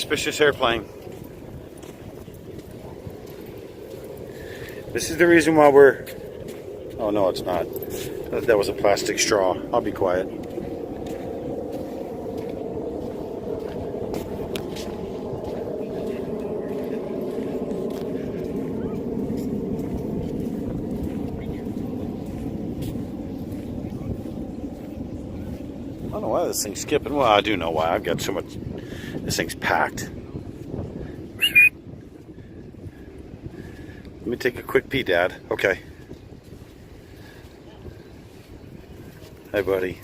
suspicious airplane. This is the reason why we're... Oh, no, it's not. That was a plastic straw. I'll be quiet. I don't know why this thing's skipping. Well, I do know why. I've got so much... This thing's packed. Let me take a quick pee, Dad. Okay. Hi, buddy.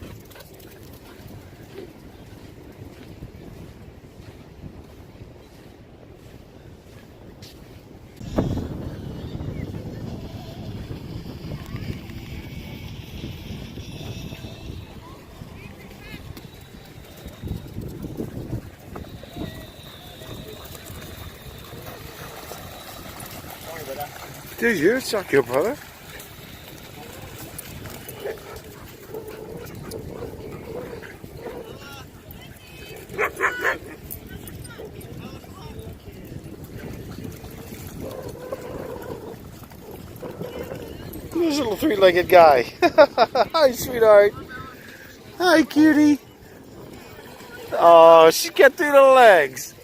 Did you suck your brother? This little three-legged guy. Hi, sweetheart. Hi, cutie. Oh, she got through the legs.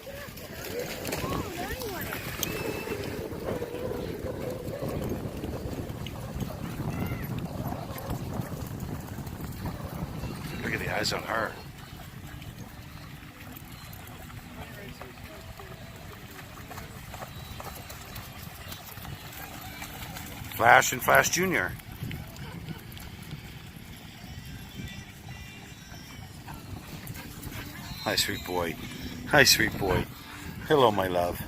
Look at the eyes on her. Flash and Flash Jr. Hi, sweet boy. Hi, sweet boy. Hello, my love.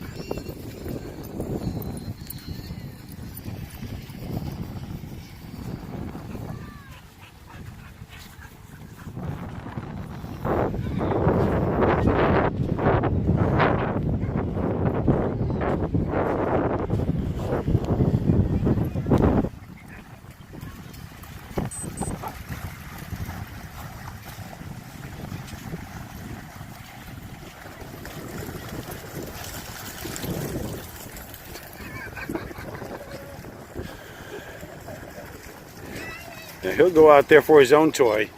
Now, he'll go out there for his own toy,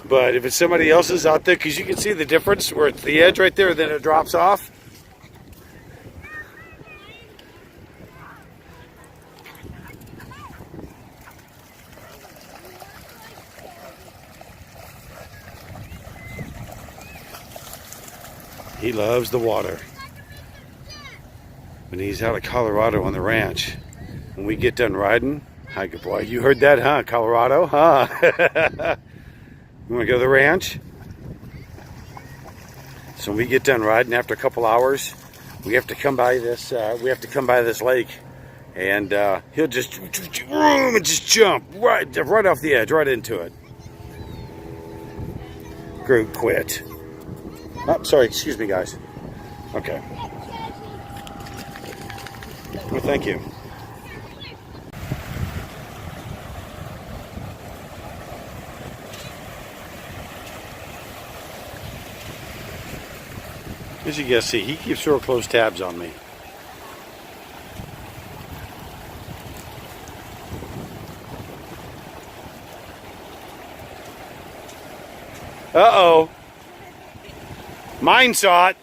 but if it's somebody else's out there, because you can see the difference where it's the edge right there, then it drops off. He loves the water. When he's out of Colorado on the ranch, when we get done riding, hi, good boy. You heard that, huh? Colorado, huh? You want to go to the ranch? So when we get done riding after a couple hours, we have to come by this. We have to come by this lake, and he'll just jump right off the edge, right into it. Groot quit. Oh, sorry. Excuse me, guys. Okay. Well, thank you. As you guys see, he keeps real close tabs on me. Uh-oh. Mine saw it.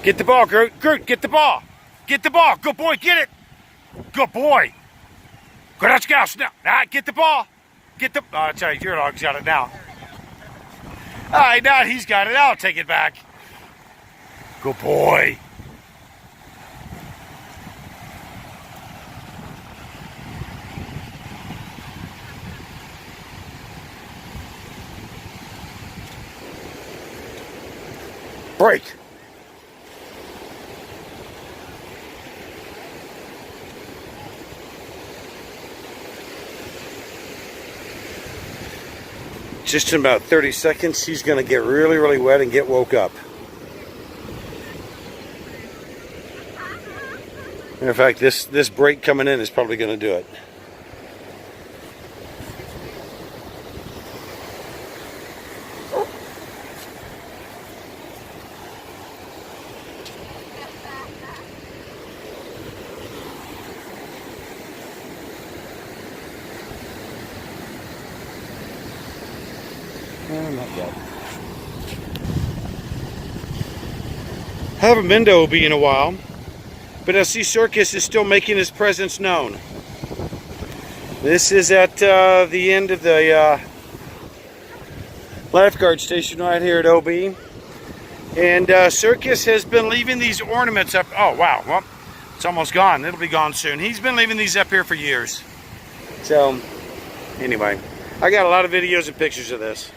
Get the ball, Groot. Groot, get the ball. Get the ball. Good boy, get it. Good boy. Good, let's go. Now, get the ball. Get the... Oh, I'll tell you, your dog's got it now. All right, now he's got it. I'll take it back. Good boy. Break. Just in about 30 seconds, he's going to get really, really wet and get woke up. Matter of fact, this break coming in is probably going to do it. Not yet. I haven't been to OB in a while, but I see Circus is still making his presence known. This is at the end of the lifeguard station right here at OB. And Circus has been leaving these ornaments up. Oh, wow. Well, it's almost gone. It'll be gone soon. He's been leaving these up here for years. So, anyway, I got a lot of videos and pictures of this.